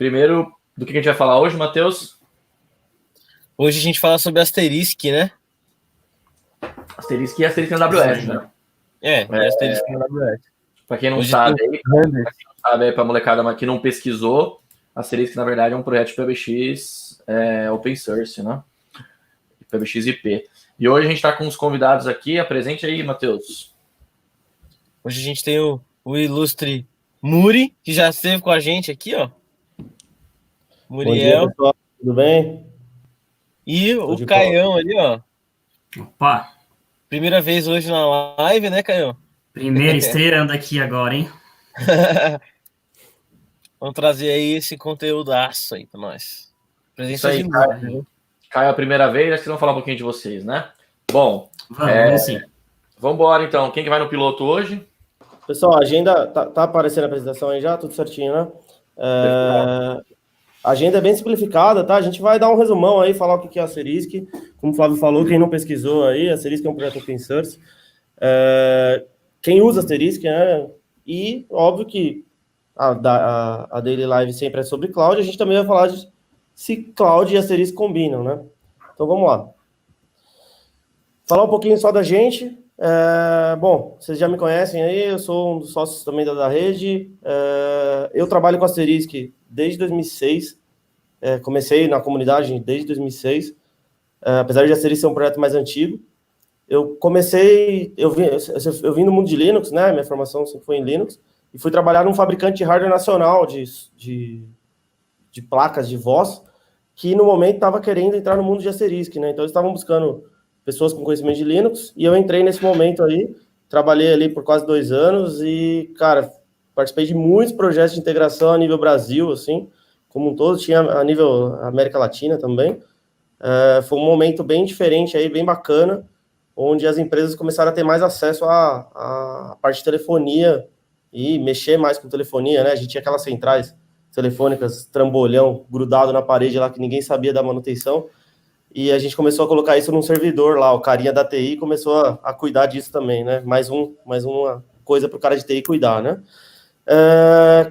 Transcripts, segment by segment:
Primeiro, do que a gente vai falar hoje, Matheus? Hoje a gente fala sobre Asterisk, né? Asterisk e Asterisk na AWS, né? E Asterisk na AWS. Para quem não Hoje sabe, aí, para a molecada que não pesquisou, Asterisk, na verdade, é um projeto de PBX open source, né? PBX IP. E hoje a gente está com os convidados aqui. Apresente aí, Matheus. Hoje a gente tem o ilustre Muri, que já esteve com a gente aqui, ó. Muriel. Bom dia, pessoal. Tudo bem? E o Caião ali, ó. Opa! Primeira vez hoje na live, né, Caião? Primeira estreando aqui agora, hein? Vamos trazer aí esse conteúdaço aí pra nós. Presença aí, Caio, a primeira vez, acho que vocês vão falar um pouquinho de vocês, né? Bom, vamos sim. Vamos embora então. Quem que vai no piloto hoje? Pessoal, a agenda tá aparecendo a apresentação aí já, tudo certinho, né? A agenda é bem simplificada, tá? A gente vai dar um resumão aí, falar o que é a Asterisk. Como o Flávio falou, quem não pesquisou aí, a Asterisk é um projeto open source. Quem usa a Asterisk, né? E, óbvio que a Daily Live sempre é sobre cloud, a gente também vai falar de se cloud e Asterisk combinam, né? Então, vamos lá. Falar um pouquinho só da gente. Bom, vocês já me conhecem aí, eu sou um dos sócios também da rede. Eu trabalho com a Asterisk desde 2006. Comecei na comunidade desde 2006. Apesar de a Asterisk ser um projeto mais antigo. Eu vim do mundo de Linux, né? Minha formação sempre foi em Linux. E fui trabalhar num fabricante de hardware nacional de placas de voz, que no momento estava querendo entrar no mundo de Asterisk, né? Então eles estavam buscando pessoas com conhecimento de Linux, e eu entrei nesse momento aí, trabalhei ali por quase 2 anos, e, cara, participei de muitos projetos de integração a nível Brasil, assim, como um todo, tinha a nível América Latina também. Foi um momento bem diferente aí, bem bacana, onde as empresas começaram a ter mais acesso à parte de telefonia, e mexer mais com telefonia, né? A gente tinha aquelas centrais telefônicas, trambolhão, grudado na parede lá, que ninguém sabia da manutenção, e a gente começou a colocar isso num servidor lá, o carinha da TI começou a cuidar disso também, né? Mais uma coisa para o cara de TI cuidar, né?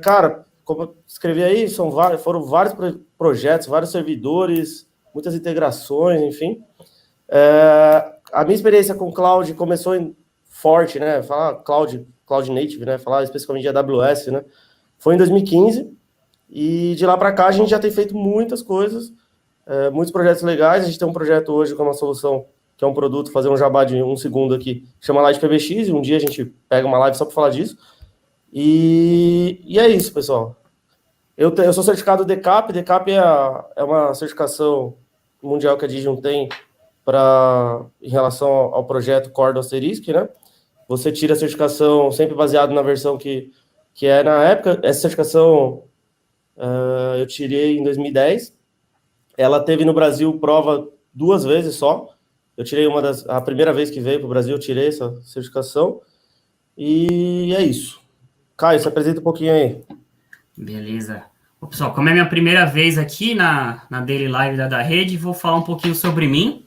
Cara, como eu escrevi aí, foram vários projetos, vários servidores, muitas integrações, enfim. A minha experiência com cloud começou forte, né? Falar cloud native, né? Falar especificamente de AWS, né? Foi em 2015, e de lá para cá a gente já tem feito muitas coisas, muitos projetos legais. A gente tem um projeto hoje com uma solução, que é um produto, fazer um jabá de 1 segundo aqui, chama Live PBX, e um dia a gente pega uma live só para falar disso. E é isso, pessoal. Eu sou certificado DCAP. DCAP é uma certificação mundial que a Digium tem em relação ao projeto Core do Asterisk, né? Você tira a certificação sempre baseado na versão que é na época. Essa certificação eu tirei em 2010. Ela teve no Brasil prova 2 vezes só. Eu tirei a primeira vez que veio para o Brasil, eu tirei essa certificação. E é isso. Caio, se apresenta um pouquinho aí. Beleza. Bom, pessoal, como é minha primeira vez aqui na Daily Live da rede, vou falar um pouquinho sobre mim,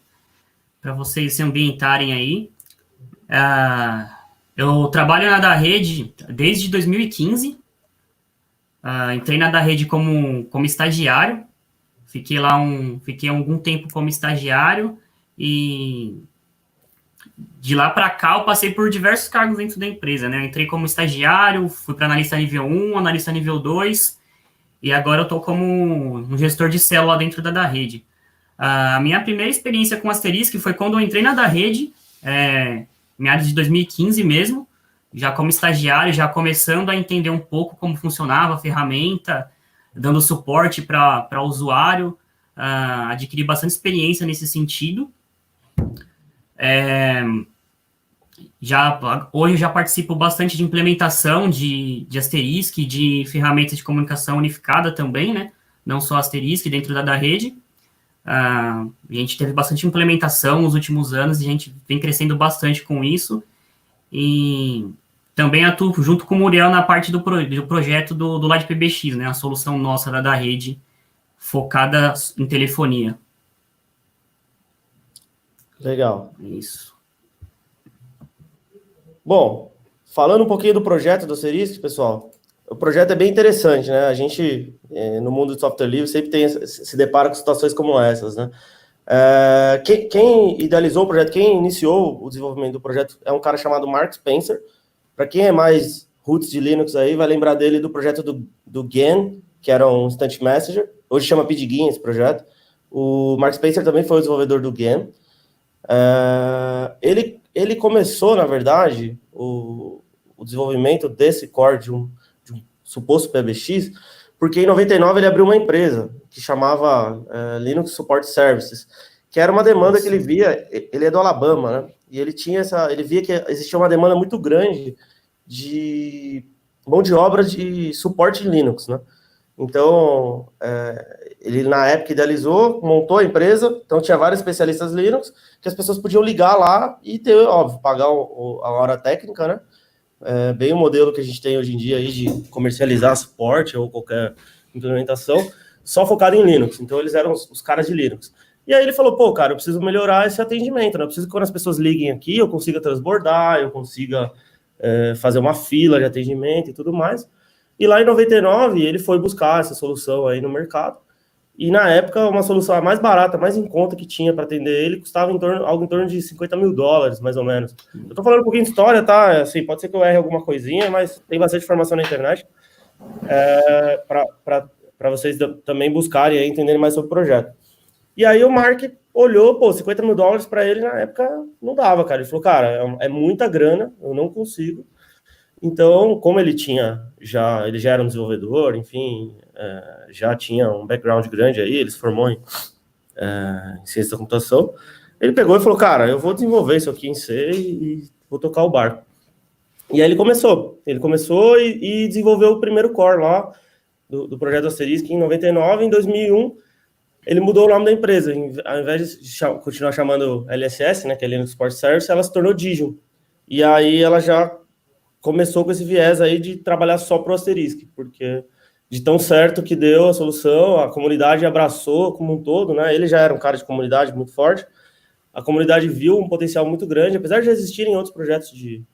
para vocês se ambientarem aí. Eu trabalho na da rede desde 2015. Entrei na da rede como estagiário. Fiquei algum tempo como estagiário, e de lá para cá eu passei por diversos cargos dentro da empresa, né? Eu entrei como estagiário, fui para analista nível 1, analista nível 2, e agora eu estou como um gestor de célula dentro da rede. A minha primeira experiência com Asterisk foi quando eu entrei na da rede, meados de 2015 mesmo, já como estagiário, já começando a entender um pouco como funcionava a ferramenta, dando suporte para o usuário, adquiri bastante experiência nesse sentido. Hoje eu já participo bastante de implementação de Asterisk, de ferramentas de comunicação unificada também, né? Não só Asterisk dentro da rede. A gente teve bastante implementação nos últimos anos, e a gente vem crescendo bastante com isso. E também atuo junto com o Muriel na parte do projeto do Live PBX, né? A solução nossa da rede focada em telefonia. Legal. Isso. Bom, falando um pouquinho do projeto do Asterisk, pessoal, O projeto é bem interessante, né? A gente, no mundo de software livre, sempre se depara com situações como essas, né? Quem idealizou o projeto, quem iniciou o desenvolvimento do projeto é um cara chamado Mark Spencer. Para quem é mais roots de Linux aí, vai lembrar dele do projeto do Gen, que era um Instant Messenger. Hoje chama Pidgin esse projeto. O Mark Spencer também foi o desenvolvedor do Gen. Ele começou, na verdade, o desenvolvimento desse core de um suposto PBX, porque em 99 ele abriu uma empresa que chamava Linux Support Services, que era uma demanda que ele via, ele é do Alabama, né? E ele via que existia uma demanda muito grande de mão de obra de suporte em Linux, né? Então, ele na época idealizou, montou a empresa, então tinha vários especialistas Linux, que as pessoas podiam ligar lá e ter, óbvio, pagar a hora técnica, né? Bem o modelo que a gente tem hoje em dia aí de comercializar suporte ou qualquer implementação, só focado em Linux. Então, eles eram os caras de Linux. E aí ele falou, pô, cara, eu preciso melhorar esse atendimento, né? Eu preciso que quando as pessoas liguem aqui, eu consiga transbordar, eu consiga fazer uma fila de atendimento e tudo mais. E lá em 99, ele foi buscar essa solução aí no mercado. E na época, uma solução mais barata, mais em conta que tinha para atender ele, custava algo em torno de $50 mil, mais ou menos. Eu tô falando um pouquinho de história, tá? Assim, pode ser que eu erre alguma coisinha, mas tem bastante informação na internet para vocês também buscarem e entenderem mais sobre o projeto. E aí o Mark olhou, pô, $50 mil para ele na época não dava, cara. Ele falou, cara, é muita grana, eu não consigo. Então, como ele já era um desenvolvedor, enfim, já tinha um background grande aí, ele se formou em ciência da computação, ele pegou e falou, cara, eu vou desenvolver isso aqui em C e vou tocar o barco. E aí ele começou e desenvolveu o primeiro core lá do projeto Asterisk em 99, em 2001, ele mudou o nome da empresa, ao invés de continuar chamando LSS, né, que é Linux Support Service, ela se tornou Digium. E aí ela já começou com esse viés aí de trabalhar só pro Asterisk, porque de tão certo que deu a solução, a comunidade abraçou como um todo, né? Ele já era um cara de comunidade muito forte, a comunidade viu um potencial muito grande, apesar de existirem outros projetos de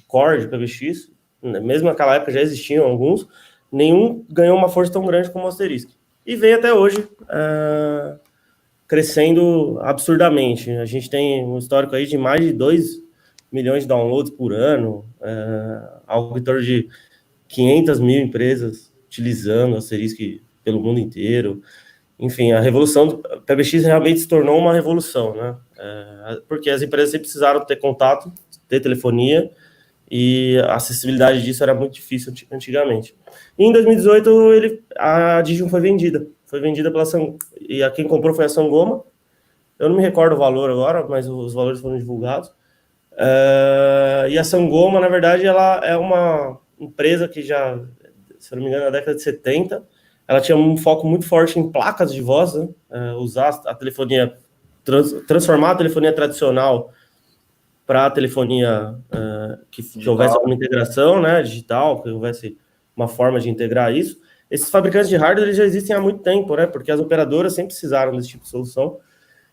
core, de PBX, né? Mesmo naquela época já existiam alguns, nenhum ganhou uma força tão grande como o Asterisk. E vem até hoje crescendo absurdamente. A gente tem um histórico aí de mais de 2 milhões de downloads por ano, algo em torno de 500 mil empresas utilizando o Asterisk pelo mundo inteiro. Enfim, a revolução do PBX realmente se tornou uma revolução, né? Porque as empresas sempre precisaram ter contato, ter telefonia, e a acessibilidade disso era muito difícil antigamente. E em 2018, a Digium foi vendida pela e a quem comprou foi a Sangoma. Eu não me recordo o valor agora, mas os valores foram divulgados. E a Sangoma, na verdade, ela é uma empresa que já, se eu não me engano, na década de 70, ela tinha um foco muito forte em placas de voz, né? Usar a telefonia, transformar a telefonia tradicional para a telefonia que houvesse alguma integração, né, digital, que houvesse uma forma de integrar isso. Esses fabricantes de hardware eles já existem há muito tempo, né, porque as operadoras sempre precisaram desse tipo de solução.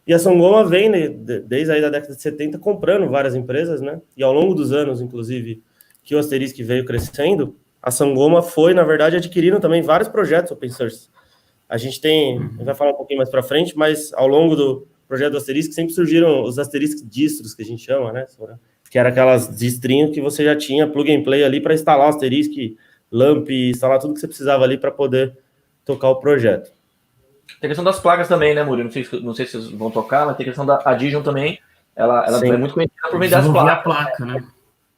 E a Sangoma vem, né, desde aí da década de 70, comprando várias empresas, né, e ao longo dos anos, inclusive, que o Asterisk veio crescendo, a Sangoma foi, na verdade, adquirindo também vários projetos open source. A gente vai falar um pouquinho mais para frente, mas ao longo do projeto do Asterisk sempre surgiram os Asterisk distros, que a gente chama, né, que era aquelas distrinhos que você já tinha plug and play ali para instalar o Asterisk, LAMP, instalar tudo que você precisava ali para poder tocar o projeto. Tem a questão das placas também, né, Murilo? Não sei se vocês vão tocar, mas tem a questão da Digium também. Ela é muito conhecida por vender as placas. A placa, né?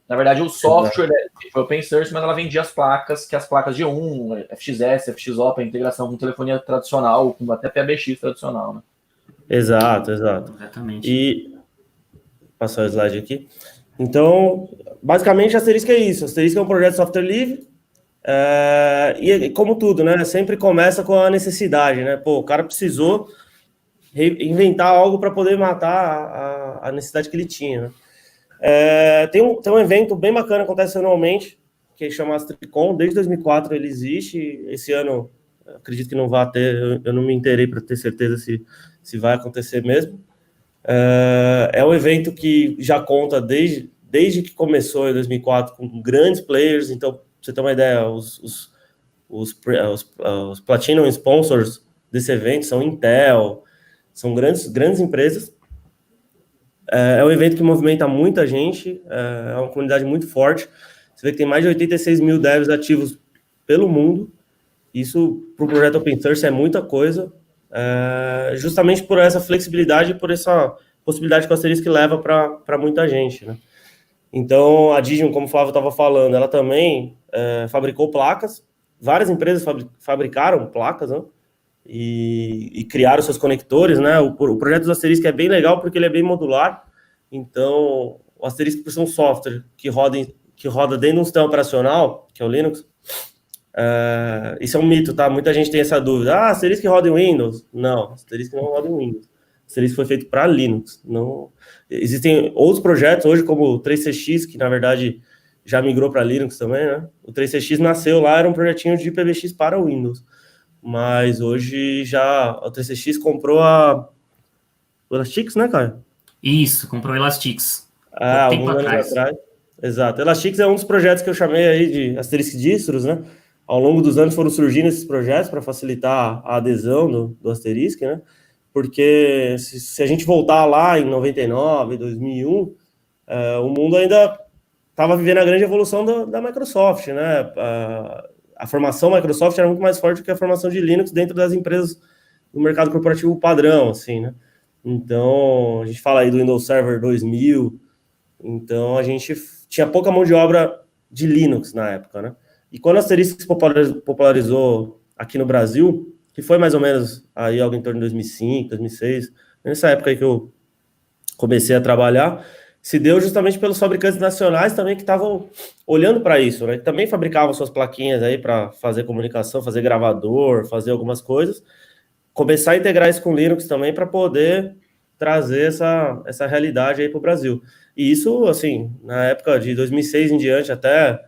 Na verdade, o software foi open source, mas ela vendia as placas, que as placas de FXS, FXOP, a integração com telefonia tradicional, com até PBX tradicional, né? Exato. Exatamente. E passar o slide aqui. Então, basicamente, a Asterisk é isso. A Asterisk é um projeto de software livre. E como tudo, né? Sempre começa com a necessidade, né? Pô, o cara precisou inventar algo para poder matar a necessidade que ele tinha, né? Tem um evento bem bacana, acontece anualmente, que chama AstriCon. Desde 2004 ele existe. Esse ano, acredito que não vai ter, eu não me inteirei para ter certeza se vai acontecer mesmo. É um evento que já conta desde que começou em 2004 com grandes players, então você ter uma ideia, os Platinum Sponsors desse evento são Intel, são grandes empresas. É um evento que movimenta muita gente, é uma comunidade muito forte. Você vê que tem mais de 86 mil devs ativos pelo mundo. Isso, para o projeto Open Source, é muita coisa, justamente por essa flexibilidade e por essa possibilidade que o Asterisk leva para muita gente, né? Então, a Digium, como o Flávio estava falando, ela também fabricou placas. Várias empresas fabricaram placas, né? E criaram seus conectores, né? O projeto do Asterisk é bem legal porque ele é bem modular. Então, o Asterisk, por ser um software que roda dentro de um sistema operacional, que é o Linux, isso é um mito, tá? Muita gente tem essa dúvida. Asterisk roda em Windows? Não, Asterisk não roda em Windows. Asterisk foi feito para Linux. Não... Existem outros projetos hoje, como o 3CX, que na verdade já migrou para Linux também, né? O 3CX nasceu lá, era um projetinho de PBX para Windows. Mas hoje já o 3CX comprou o Elastix, né, Caio? Isso, comprou o Elastix. Alguns anos atrás. Exato. Elastix é um dos projetos que eu chamei aí de Asterisk Distros, né? Ao longo dos anos foram surgindo esses projetos para facilitar a adesão do Asterisk, né? Porque se a gente voltar lá em 99, 2001, o mundo ainda estava vivendo a grande evolução da Microsoft, né? A formação Microsoft era muito mais forte que a formação de Linux dentro das empresas do mercado corporativo padrão, assim, né? Então, a gente fala aí do Windows Server 2000, então a gente tinha pouca mão de obra de Linux na época, né? E quando a Asterisk se popularizou aqui no Brasil, que foi mais ou menos aí algo em torno de 2005, 2006, nessa época aí que eu comecei a trabalhar, se deu justamente pelos fabricantes nacionais também que estavam olhando para isso, né? Que também fabricavam suas plaquinhas aí para fazer comunicação, fazer gravador, fazer algumas coisas, começar a integrar isso com Linux também para poder trazer essa realidade aí para o Brasil. E isso, assim, na época de 2006 em diante, até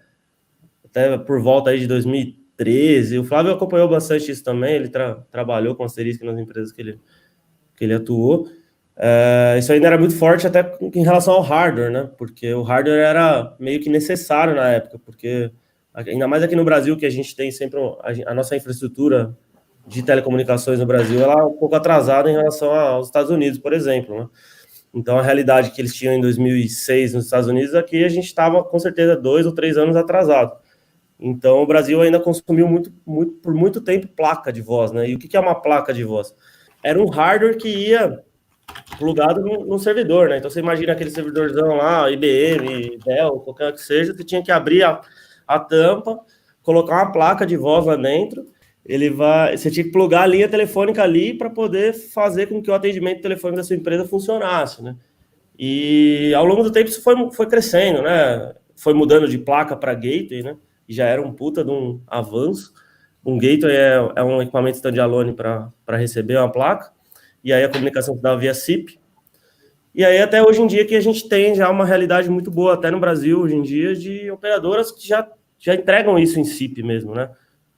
por volta aí de 2013, o Flávio acompanhou bastante isso também, ele trabalhou com Asterisk nas empresas que ele atuou. Isso ainda era muito forte até em relação ao hardware, né? Porque o hardware era meio que necessário na época, porque ainda mais aqui no Brasil, que a gente tem sempre a nossa infraestrutura de telecomunicações no Brasil, ela é um pouco atrasada em relação aos Estados Unidos, por exemplo, né? Então, a realidade que eles tinham em 2006 nos Estados Unidos, aqui a gente estava, com certeza, 2 ou 3 anos atrasado. Então, o Brasil ainda consumiu por muito tempo placa de voz, né? E o que é uma placa de voz? Era um hardware que ia plugado no servidor, né? Então, você imagina aquele servidorzão lá, IBM, Dell, qualquer que seja, você tinha que abrir a tampa, colocar uma placa de voz lá dentro, você tinha que plugar a linha telefônica ali para poder fazer com que o atendimento telefônico da sua empresa funcionasse, né? E ao longo do tempo isso foi crescendo, né? Foi mudando de placa para gateway, né? E já era um puta de um avanço. Um gateway é um equipamento standalone para receber uma placa, e aí a comunicação se dá via SIP. E aí até hoje em dia que a gente tem já uma realidade muito boa, até no Brasil hoje em dia, de operadoras que já entregam isso em SIP mesmo, né?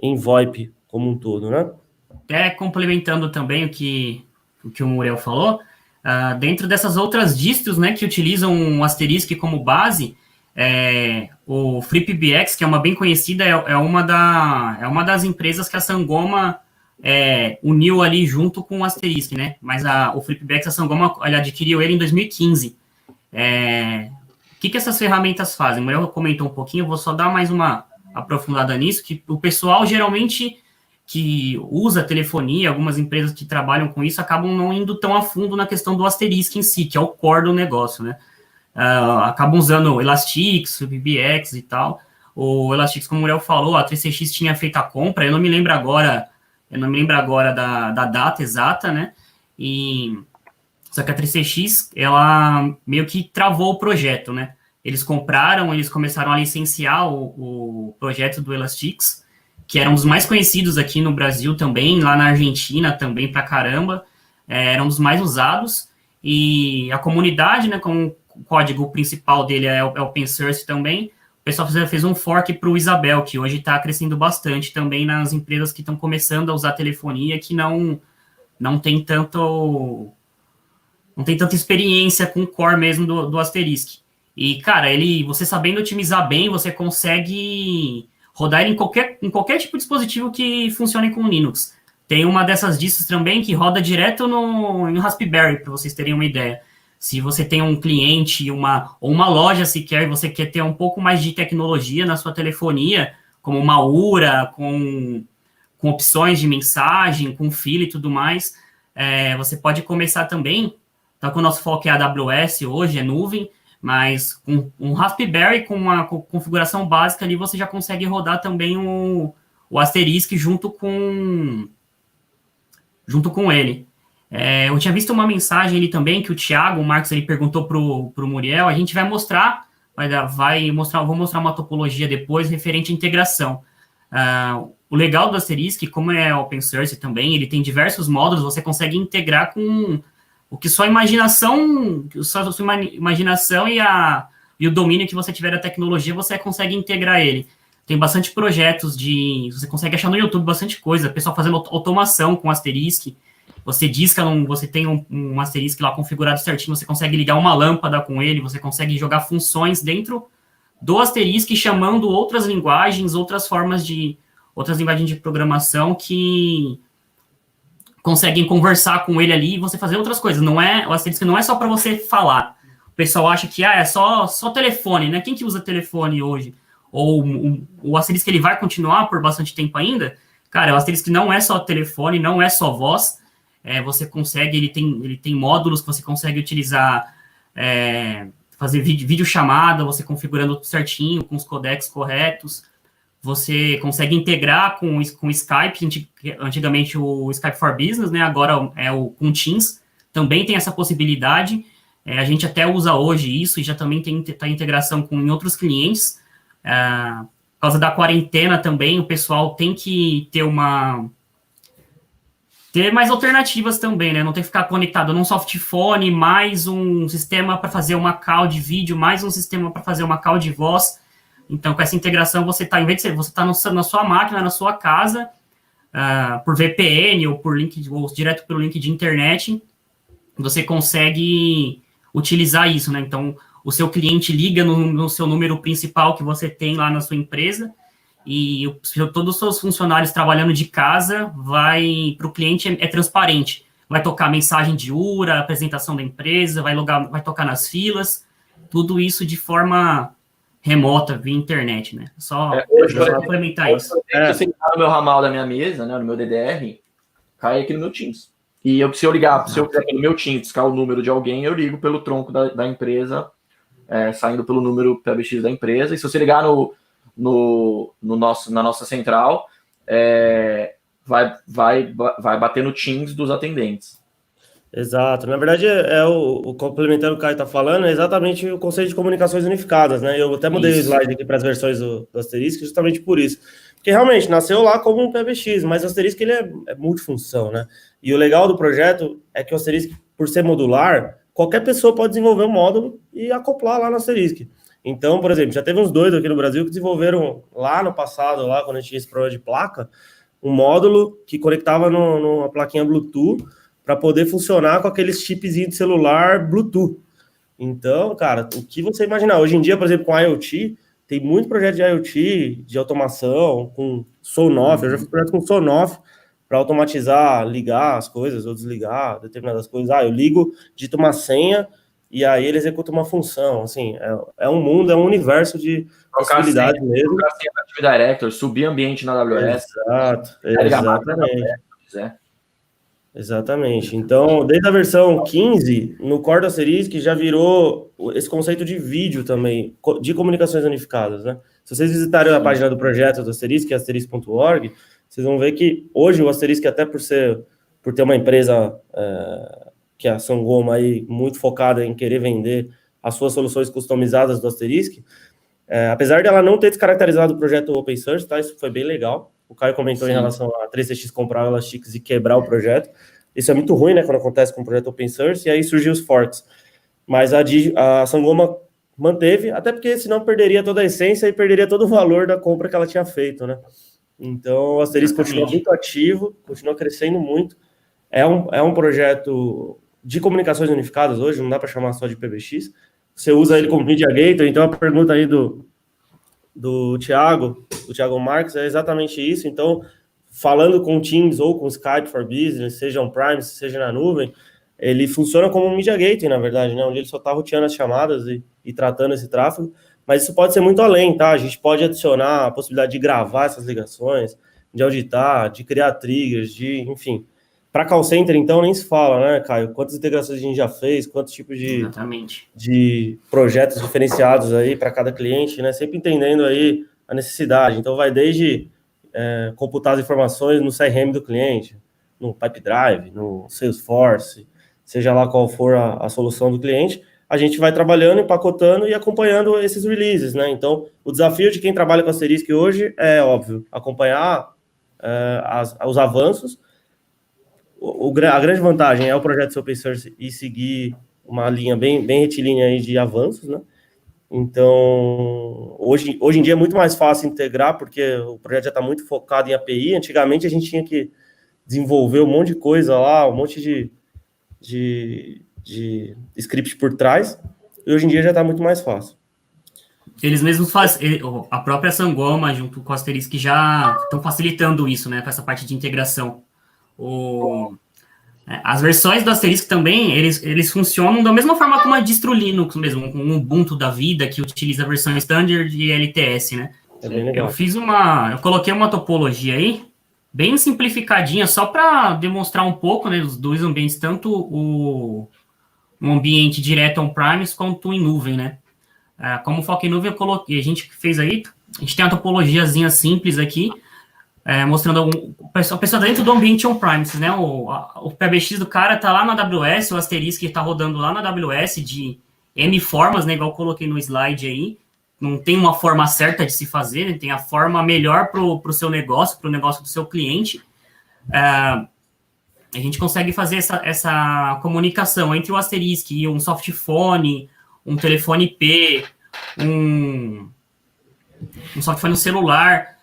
Em VoIP como um todo, né? Até complementando também o que o Muriel falou, dentro dessas outras distros, né, que utilizam um Asterisk como base, o FreePBX, que é uma bem conhecida, é uma das empresas que a Sangoma uniu ali junto com o Asterisk, né? Mas o FreePBX, a Sangoma adquiriu ele em 2015. O que essas ferramentas fazem? O Muriel comentou um pouquinho, eu vou só dar mais uma aprofundada nisso, que o pessoal geralmente que usa telefonia, algumas empresas que trabalham com isso, acabam não indo tão a fundo na questão do Asterisk em si, que é o core do negócio, né? Acabam usando o Elastix, o PBX e tal. O Elastix, como o Muriel falou, a 3CX tinha feito a compra, eu não me lembro agora da data exata, né? Só que a 3CX, ela meio que travou o projeto, né? Eles começaram a licenciar o projeto do Elastix, que era um dos mais conhecidos aqui no Brasil também, lá na Argentina também pra caramba, era um dos mais usados, e a comunidade, né, com o código principal dele é open source também, o pessoal fez um fork para o Isabel, que hoje está crescendo bastante também nas empresas que estão começando a usar telefonia, que não tem tanta experiência com o core mesmo do Asterisk. E, cara, você sabendo otimizar bem, você consegue rodar ele em qualquer tipo de dispositivo que funcione com Linux. Tem uma dessas distros também que roda direto no Raspberry, para vocês terem uma ideia. Se você tem um cliente ou uma loja sequer e você quer ter um pouco mais de tecnologia na sua telefonia, como uma URA, com opções de mensagem, com fila e tudo mais, você pode começar também, tá, com o nosso foco é AWS hoje, é nuvem, mas com um Raspberry, com uma configuração básica ali, você já consegue rodar também o Asterisk junto com ele. Eu tinha visto uma mensagem ali também, que o Marcos, ele perguntou pro Muriel, a gente vai mostrar, vou mostrar uma topologia depois referente à integração. O legal do Asterisk, como é open source também, ele tem diversos módulos, você consegue integrar com o que sua imaginação e o domínio que você tiver da tecnologia, você consegue integrar ele. Tem bastante projetos você consegue achar no YouTube bastante coisa, pessoal fazendo automação com Asterisk. Você você tem um Asterisk lá configurado certinho, você consegue ligar uma lâmpada com ele, você consegue jogar funções dentro do Asterisk, chamando outras linguagens, outras linguagens de programação que conseguem conversar com ele ali e você fazer outras coisas. O Asterisk não é só para você falar. O pessoal acha que é só telefone, né? Quem que usa telefone hoje? Ou o Asterisk ele vai continuar por bastante tempo ainda? Cara, o Asterisk não é só telefone, não é só voz. Você consegue, ele tem módulos que você consegue utilizar, fazer vídeo chamada, você configurando tudo certinho, com os codecs corretos. Você consegue integrar com o Skype, antigamente o Skype for Business, né? Agora com Teams, também tem essa possibilidade. A gente até usa hoje isso e já também tem integração em outros clientes. Por causa da quarentena também, o pessoal tem que ter mais alternativas também, né? Não tem que ficar conectado num softphone, mais um sistema para fazer uma call de vídeo, mais um sistema para fazer uma call de voz. Então, com essa integração, você está na sua máquina, na sua casa, por VPN ou direto pelo link de internet, você consegue utilizar isso, né? Então, o seu cliente liga no seu número principal que você tem lá na sua empresa, e todos os seus funcionários trabalhando de casa, para o cliente é transparente. Vai tocar mensagem de URA, apresentação da empresa, vai tocar nas filas, tudo isso de forma remota, via internet, né? Só complementar isso. Se ligar no meu ramal da minha mesa, né, no meu DDR, cai aqui no meu Teams. E se eu quiser pelo meu Teams, buscar o número de alguém, eu ligo pelo tronco da empresa, saindo pelo número PBX da empresa. E se você ligar na nossa central, vai bater no Teams dos atendentes. Exato. Na verdade, complementando o que o Caio está falando, é exatamente o conceito de comunicações unificadas, né? Eu até mudei o slide aqui para as versões do Asterisk justamente por isso. Porque realmente nasceu lá como um PBX, mas o Asterisk ele é multifunção, né? E o legal do projeto é que o Asterisk, por ser modular, qualquer pessoa pode desenvolver um módulo e acoplar lá no Asterisk. Então, por exemplo, já teve uns doidos aqui no Brasil que desenvolveram lá no passado, lá quando a gente tinha esse problema de placa, um módulo que conectava numa plaquinha Bluetooth para poder funcionar com aqueles chipzinhos de celular Bluetooth. Então, cara, o que você imaginar? Hoje em dia, por exemplo, com IoT, tem muito projeto de IoT, de automação, com Sonoff. Eu já fiz projeto com Sonoff para automatizar, ligar as coisas ou desligar determinadas coisas. Eu ligo, digito uma senha e aí ele executa uma função. Assim, é um mundo, é um universo de possibilidades mesmo. Trocar senha no Active Directory, subir ambiente na AWS. Exato, exatamente. Exatamente. Então, desde a versão 15, no Core do Asterisk já virou esse conceito de vídeo também, de comunicações unificadas, né? Se vocês visitarem a página do projeto do Asterisk, que é asterisk.org, vocês vão ver que hoje o Asterisk, até por ter uma empresa que é a Sangoma aí, muito focada em querer vender as suas soluções customizadas do Asterisk, apesar dela não ter descaracterizado o projeto open source, tá? Isso foi bem legal. O Caio comentou em relação a 3CX comprar o Elastix e quebrar o projeto. Isso é muito ruim, né, quando acontece com um projeto open source, e aí surgiu os forks. Mas a Sangoma manteve, até porque senão perderia toda a essência e perderia todo o valor da compra que ela tinha feito, né? Então, o Asterisk continua muito ativo, continua crescendo muito. É um projeto de comunicações unificadas hoje, não dá para chamar só de PBX. Você usa ele como Media Gateway, então a pergunta aí do do Thiago Marques, é exatamente isso. Então, falando com Teams ou com Skype for Business, seja on-prime, seja na nuvem, ele funciona como um media gateway, na verdade, né? Onde ele só está roteando as chamadas e tratando esse tráfego, mas isso pode ser muito além, tá? A gente pode adicionar a possibilidade de gravar essas ligações, de auditar, de criar triggers, enfim. Para call center, então, nem se fala, né, Caio? Quantas integrações a gente já fez, quantos tipos de projetos diferenciados aí para cada cliente, né? Sempre entendendo aí a necessidade. Então, vai desde computar as informações no CRM do cliente, no Pipedrive, no Salesforce, seja lá qual for a solução do cliente, a gente vai trabalhando, empacotando e acompanhando esses releases, né? Então, o desafio de quem trabalha com Asterisk hoje é, óbvio, acompanhar os avanços. A grande vantagem é o projeto ser open source e seguir uma linha bem retilínea aí de avanços, né? Então, hoje em dia é muito mais fácil integrar, porque o projeto já está muito focado em API. Antigamente, a gente tinha que desenvolver um monte de coisa lá, um monte de script por trás, e hoje em dia já está muito mais fácil. Eles mesmos fazem, a própria Sangoma, junto com a Asterisk, já estão facilitando isso, né, com essa parte de integração. As versões do Asterisk também, eles funcionam da mesma forma como a distro Linux mesmo, com o Ubuntu da vida, que utiliza a versão Standard e LTS, né? É bem legal. Eu coloquei uma topologia aí, bem simplificadinha, só para demonstrar um pouco, né, dos dois ambientes, tanto um ambiente direto on-premise quanto em nuvem, né? Como foco em nuvem, a gente fez aí, a gente tem uma topologiazinha simples aqui, mostrando a pessoa dentro do ambiente on-premise, né? O PBX do cara tá lá na AWS, o Asterisk tá rodando lá na AWS de N formas, né? Igual eu coloquei no slide aí. Não tem uma forma certa de se fazer, né? Tem a forma melhor pro seu negócio, pro negócio do seu cliente. A gente consegue fazer essa comunicação entre o Asterisk e um softphone, um telefone IP, um softphone celular,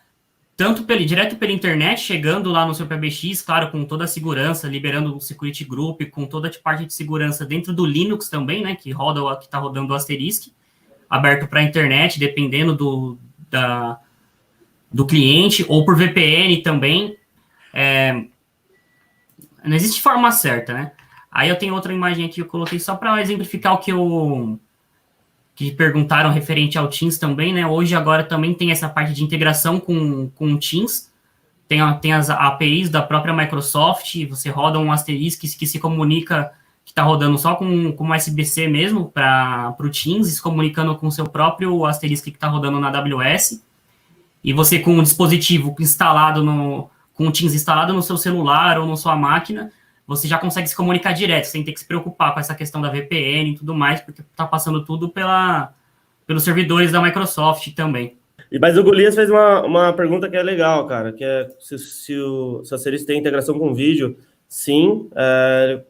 tanto direto pela internet, chegando lá no seu PBX, claro, com toda a segurança, liberando o security group, com toda a parte de segurança dentro do Linux também, né, que está rodando o Asterisk, aberto para a internet, dependendo do cliente, ou por VPN também. Não existe forma certa, né? Aí eu tenho outra imagem aqui que eu coloquei só para exemplificar o que perguntaram referente ao Teams também, né? Hoje, agora, também tem essa parte de integração com o Teams. Tem as APIs da própria Microsoft, você roda um Asterisk que se comunica, que está rodando só com USB-C mesmo, para o Teams, se comunicando com o seu próprio Asterisk que está rodando na AWS. E você, com o dispositivo instalado com o Teams instalado no seu celular ou na sua máquina, você já consegue se comunicar direto, sem ter que se preocupar com essa questão da VPN e tudo mais, porque está passando tudo pelos servidores da Microsoft também. Mas o Golias fez uma pergunta que é legal, cara, que é se o Asterisk tem integração com vídeo. Sim,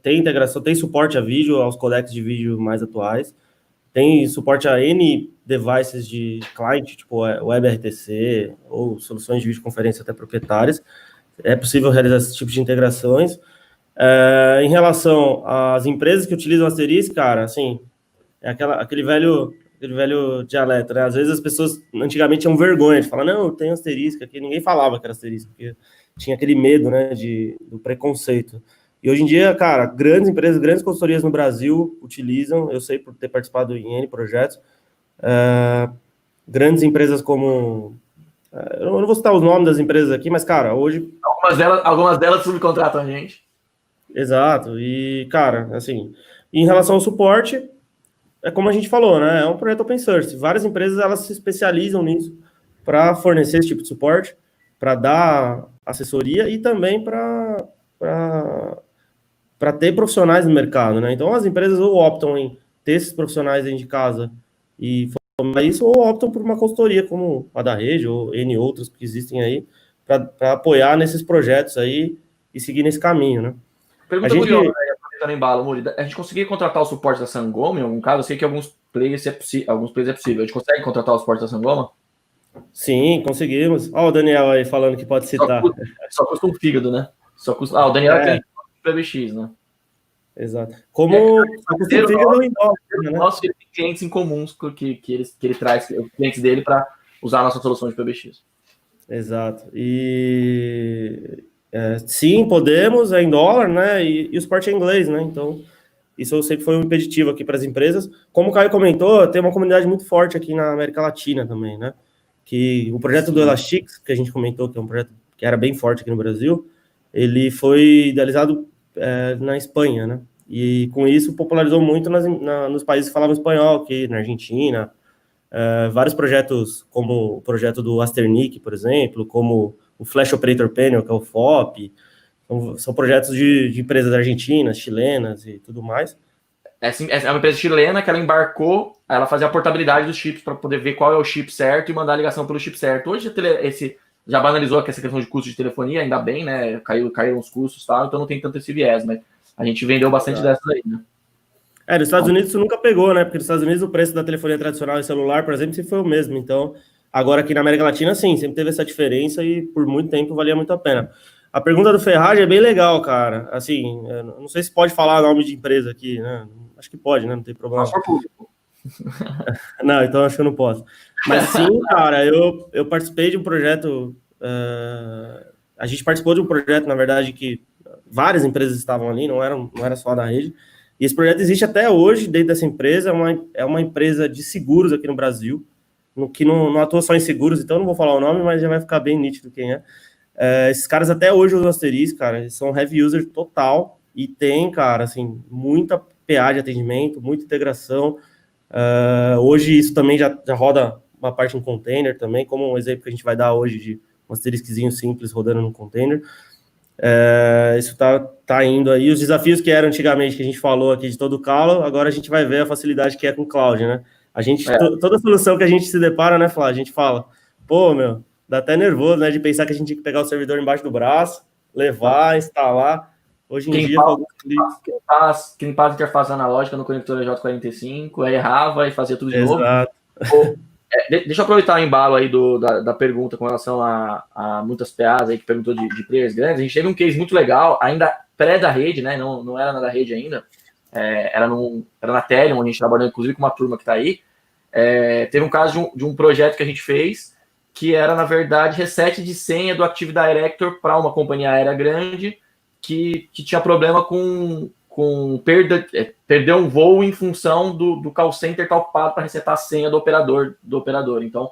tem integração, tem suporte a vídeo, aos codecs de vídeo mais atuais, tem suporte a N devices de client, tipo WebRTC, ou soluções de videoconferência até proprietárias. É possível realizar esse tipo de integrações. Em relação às empresas que utilizam Asterisk, cara, assim, é aquele velho dialeto, né? Às vezes as pessoas antigamente tinham vergonha de falar, não, eu tenho Asterisk aqui, ninguém falava que era Asterisk, porque tinha aquele medo, né, do preconceito. E hoje em dia, cara, grandes empresas, grandes consultorias no Brasil utilizam, eu sei por ter participado em N projetos, grandes empresas como... eu não vou citar os nomes das empresas aqui, mas, cara, hoje... Algumas delas subcontratam a gente. Exato, e, cara, assim, em relação ao suporte, é como a gente falou, né, é um projeto open source, várias empresas, elas se especializam nisso para fornecer esse tipo de suporte, para dar assessoria e também para ter profissionais no mercado, né, então as empresas ou optam em ter esses profissionais dentro de casa e formar isso, ou optam por uma consultoria como a da Rede ou N outras que existem aí, para apoiar nesses projetos aí e seguir nesse caminho, né. Pergunta curiosa, né? Aproveitando embalo, Muri. A gente conseguia contratar o suporte da Sangoma em algum caso? Eu sei que alguns players é possível. A gente consegue contratar o suporte da Sangoma? Sim, conseguimos. Olha o Daniel aí falando que pode citar. Só custa um fígado, né? O Daniel é cliente do PBX, né? Exato. Como só custa um fígado em dólar, né? Nossa, ele tem clientes em comuns que ele traz, os clientes dele, para usar a nossa solução de PBX. Exato. E sim, podemos, é em dólar, né? E o suporte é em inglês, né? Então, isso sempre foi um impeditivo aqui para as empresas. Como o Caio comentou, tem uma comunidade muito forte aqui na América Latina também, né? Que o projeto do Elastix, que a gente comentou, que é um projeto que era bem forte aqui no Brasil, ele foi idealizado na Espanha, né? E com isso popularizou muito nos países que falavam espanhol, aqui na Argentina. Vários projetos, como o projeto do Asternic, por exemplo, como o Flash Operator Panel, que é o FOP, são projetos de empresas argentinas, chilenas e tudo mais. É uma empresa chilena que ela embarcou, ela fazia a portabilidade dos chips para poder ver qual é o chip certo e mandar a ligação pelo chip certo. Hoje já banalizou essa questão de custo de telefonia, ainda bem, né? Caíram os custos e tal, então não tem tanto esse viés, mas a gente vendeu bastante dessas aí, né? Nos Estados Unidos isso nunca pegou, né? Porque nos Estados Unidos o preço da telefonia tradicional e celular, por exemplo, sempre foi o mesmo. Então, agora aqui na América Latina, sim, sempre teve essa diferença e por muito tempo valia muito a pena. A pergunta do Ferragem é bem legal, cara. Assim, não sei se pode falar nome de empresa aqui, né? Acho que pode, né? Não tem problema. Só público. Não, então acho que eu não posso. Mas sim, cara, eu participei de um projeto. A gente participou de um projeto, na verdade, que várias empresas estavam ali, não era só da rede. E esse projeto existe até hoje, dentro dessa empresa. É uma empresa de seguros aqui no Brasil, que não atua só em seguros, então eu não vou falar o nome, mas já vai ficar bem nítido quem é. Esses caras até hoje usam Asterisk, cara, eles são heavy user total e tem, cara, assim, muita PA de atendimento, muita integração. Hoje isso também já roda uma parte em container também, como um exemplo que a gente vai dar hoje de um Asteriskzinho simples rodando no container. Isso tá indo aí. Os desafios que eram antigamente, que a gente falou aqui de todo o calo, agora a gente vai ver a facilidade que é com o cloud, né? A gente, toda solução que a gente se depara, né, Flá, a gente fala, pô, meu, dá até nervoso, né, de pensar que a gente tinha que pegar o servidor embaixo do braço, levar, instalar. Hoje em dia, com alguns cliques... Quem faz interface analógica no conector J45, aí errava e fazia tudo de novo. Deixa eu aproveitar o embalo aí da pergunta com relação a muitas PAs aí que perguntou de players grandes. A gente teve um case muito legal, ainda pré da rede, né? Não era na da rede ainda. Era na Telium, onde a gente trabalhou, inclusive, com uma turma que está aí. Teve um caso de um projeto que a gente fez, que era, na verdade, reset de senha do Active Director para uma companhia aérea grande que tinha problema com perder um voo em função do call center estar ocupado para resetar a senha do operador. Então,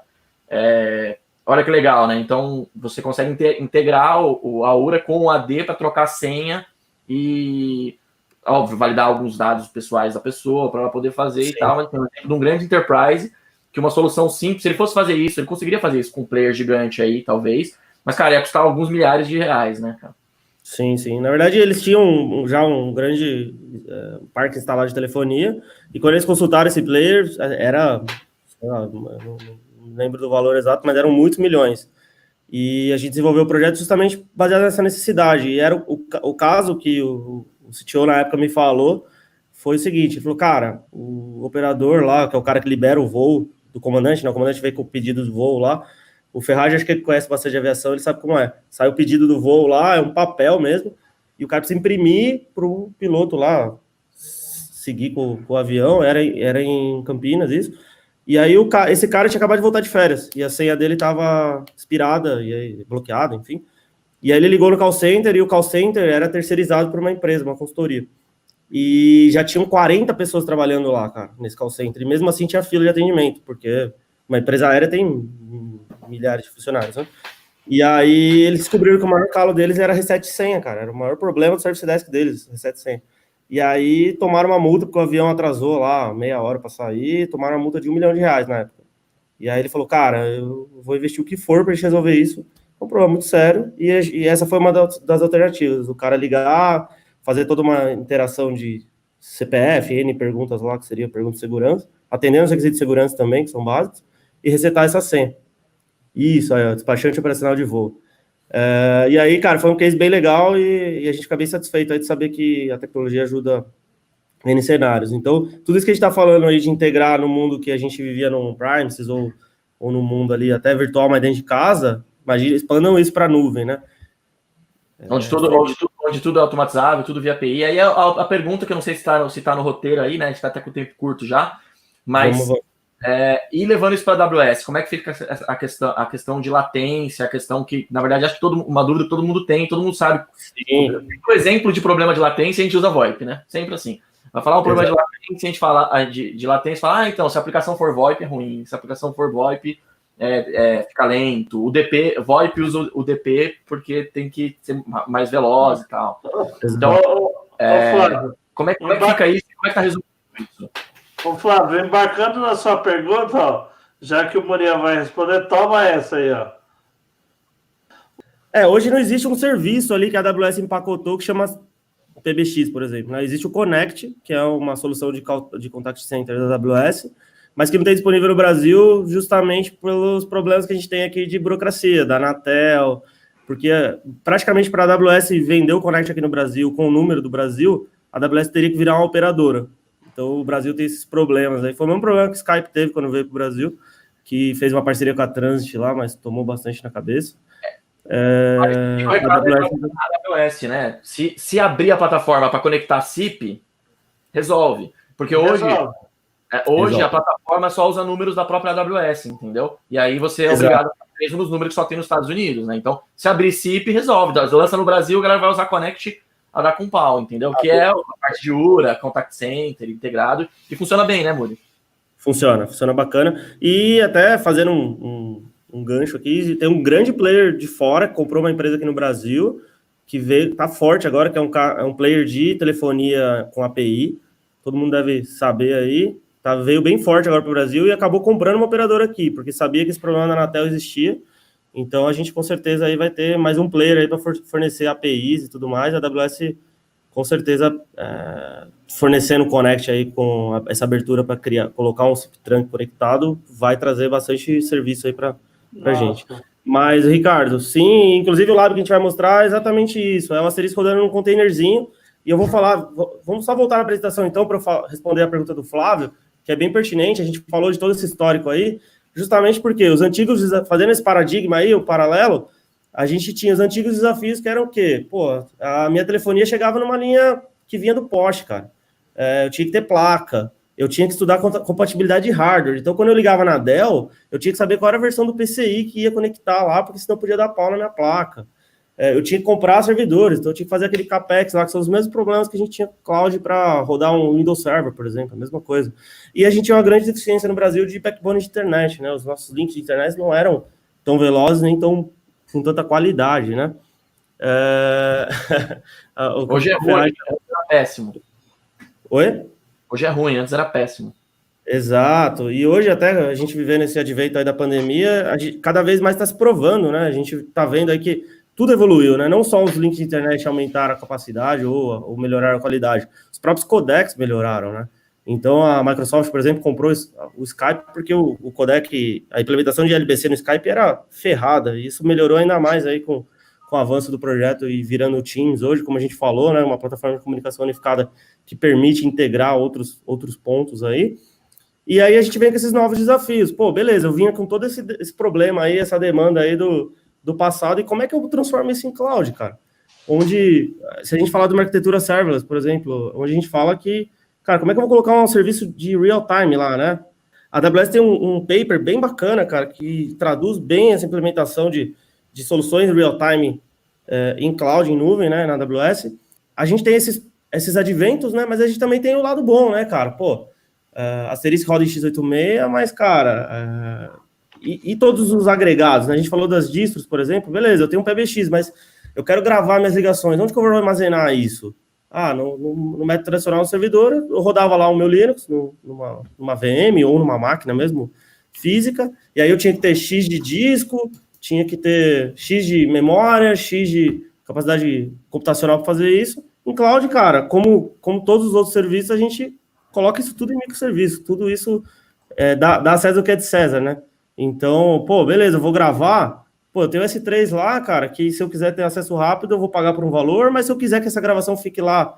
olha que legal, né? Então, você consegue integrar a URA com o AD para trocar a senha e, óbvio, validar alguns dados pessoais da pessoa para ela poder fazer. Sim. E tal. Mas tem um exemplo de um grande enterprise que uma solução simples, se ele fosse fazer isso, ele conseguiria fazer isso com um player gigante aí, talvez. Mas, cara, ia custar alguns milhares de reais, né, cara? Sim, sim. Na verdade, eles tinham já um grande parque instalado de telefonia, e quando eles consultaram esse player, era, sei lá, não lembro do valor exato, mas eram muitos milhões. E a gente desenvolveu o projeto justamente baseado nessa necessidade. E era o caso que o CTO na época me falou, foi o seguinte, ele falou, cara, o operador lá, que é o cara que libera o voo do comandante, né? O comandante veio com o pedido do voo lá. O Ferragem, acho que ele conhece bastante de aviação, ele sabe como é. Sai o pedido do voo lá, é um papel mesmo, e o cara precisa imprimir para o piloto lá seguir com o avião, era em Campinas isso. E aí esse cara tinha acabado de voltar de férias, e a senha dele estava expirada, e aí, bloqueada, enfim. E aí ele ligou no call center, e o call center era terceirizado por uma empresa, uma consultoria. E já tinham 40 pessoas trabalhando lá, cara, nesse call center, e mesmo assim tinha fila de atendimento, porque uma empresa aérea tem milhares de funcionários, né? E aí eles descobriram que o maior calo deles era reset de senha, cara. Era o maior problema do Service Desk deles, reset de senha. E aí tomaram uma multa, porque o avião atrasou lá meia hora para sair, tomaram uma multa de R$1 milhão na época. E aí ele falou, cara, eu vou investir o que for para a gente resolver isso. É um problema muito sério, e essa foi uma das alternativas. O cara ligar, fazer toda uma interação de CPF, N perguntas lá, que seria pergunta de segurança, atendendo os requisitos de segurança também, que são básicos, e resetar essa senha. Isso, aí, ó, despachante operacional de voo. E aí, cara, foi um case bem legal e a gente fica bem satisfeito aí de saber que a tecnologia ajuda em cenários. Então, tudo isso que a gente está falando aí de integrar no mundo que a gente vivia no on-premises ou no mundo ali até virtual, mas dentro de casa, imagina, expandam isso para a nuvem, né? Onde tudo é automatizável, tudo via API. Aí a pergunta, que eu não sei se tá no roteiro aí, né? A gente está até com o tempo curto já, mas E levando isso para a AWS, como é que fica a questão de latência, a questão que, na verdade, acho que uma dúvida que todo mundo tem, todo mundo sabe. Sim. Por exemplo de problema de latência, a gente usa VoIP, né? Sempre assim. Vai falar um problema de latência, a gente fala de latência, fala, então, se a aplicação for VoIP é ruim, se a aplicação for VoIP fica lento. O DP, VoIP usa o DP porque tem que ser mais veloz e tal. Então, Flávio, como é que fica isso? Como é que tá resolvendo isso? Ô, Flávio, embarcando na sua pergunta, ó, já que o Muriel vai responder, toma essa aí, ó. Hoje não existe um serviço ali que a AWS empacotou que chama PBX, por exemplo. Né? Existe o Connect, que é uma solução de contact center da AWS, mas que não tem disponível no Brasil justamente pelos problemas que a gente tem aqui de burocracia, da Anatel, porque praticamente para a AWS vender o Connect aqui no Brasil com o número do Brasil, a AWS teria que virar uma operadora. Então o Brasil tem esses problemas aí. Foi o mesmo problema que o Skype teve quando veio para o Brasil, que fez uma parceria com a Transit lá, mas tomou bastante na cabeça. A AWS, né? Se abrir a plataforma para conectar SIP, resolve. Porque hoje a plataforma só usa números da própria AWS, entendeu? E aí você é obrigado a fazer mesmo nos números que só tem nos Estados Unidos, né? Então, se abrir SIP, resolve. Lança no Brasil, a galera vai usar Connect a dar com pau, entendeu? Que é a parte de URA, Contact Center, integrado, e funciona bem, né, Muri? Funciona bacana. E até fazendo um gancho aqui, tem um grande player de fora que comprou uma empresa aqui no Brasil, que tá forte agora, que é um player de telefonia com API, todo mundo deve saber aí, veio bem forte agora para o Brasil e acabou comprando uma operadora aqui, porque sabia que esse problema da Anatel existia. Então a gente com certeza aí vai ter mais um player aí para fornecer APIs e tudo mais. A AWS com certeza fornecendo o Connect aí com essa abertura para colocar um SIP trunk conectado, vai trazer bastante serviço aí para a gente. Mas, Ricardo, sim, inclusive o lab que a gente vai mostrar é exatamente isso. É um asterisco rodando num containerzinho. E eu vou falar, vamos só voltar na apresentação então para responder a pergunta do Flávio, que é bem pertinente. A gente falou de todo esse histórico aí, justamente porque os antigos, fazendo esse paradigma aí, o paralelo, a gente tinha os antigos desafios que eram o quê? Pô, a minha telefonia chegava numa linha que vinha do poste, cara. Eu tinha que ter placa, eu tinha que estudar compatibilidade de hardware. Então, quando eu ligava na Dell, eu tinha que saber qual era a versão do PCI que ia conectar lá, porque senão podia dar pau na minha placa. Eu tinha que comprar servidores, então eu tinha que fazer aquele CAPEX lá, que são os mesmos problemas que a gente tinha cloud para rodar um Windows Server, por exemplo, a mesma coisa. E a gente tinha uma grande deficiência no Brasil de backbone de internet, né? Os nossos links de internet não eram tão velozes, nem tão com tanta qualidade, né? Hoje é ruim, antes era péssimo. Oi? Hoje é ruim, antes era péssimo. Exato, e hoje até a gente vivendo esse advento aí da pandemia, cada vez mais está se provando, né? A gente está vendo aí que tudo evoluiu, né? Não só os links de internet aumentaram a capacidade ou melhoraram a qualidade, os próprios codecs melhoraram, né? Então a Microsoft, por exemplo, comprou o Skype porque o codec, a implementação de LBC no Skype era ferrada, e isso melhorou ainda mais aí com o avanço do projeto e virando o Teams hoje, como a gente falou, né? Uma plataforma de comunicação unificada que permite integrar outros pontos aí. E aí a gente vem com esses novos desafios. Pô, beleza, eu vinha com todo esse problema aí, essa demanda aí do passado, e como é que eu transformo isso em cloud, cara? Onde, se a gente falar de uma arquitetura serverless, por exemplo, onde a gente fala que, cara, como é que eu vou colocar um serviço de real-time lá, né? A AWS tem um paper bem bacana, cara, que traduz bem essa implementação de soluções real-time em cloud, em nuvem, né, na AWS. A gente tem esses adventos, né, mas a gente também tem o lado bom, né, cara? Pô, asterisco roda em x86, mas, cara... E todos os agregados, né? A gente falou das distros, por exemplo, beleza, eu tenho um PBX, mas eu quero gravar minhas ligações, onde que eu vou armazenar isso? No método tradicional no servidor, eu rodava lá o meu Linux, numa VM ou numa máquina mesmo, física, e aí eu tinha que ter X de disco, tinha que ter X de memória, X de capacidade computacional para fazer isso. Em cloud, cara, como todos os outros serviços, a gente coloca isso tudo em microserviço, tudo isso dá a César o que é de César, né? Então, pô, beleza, eu vou gravar, pô, eu tenho S3 lá, cara, que se eu quiser ter acesso rápido, eu vou pagar por um valor, mas se eu quiser que essa gravação fique lá,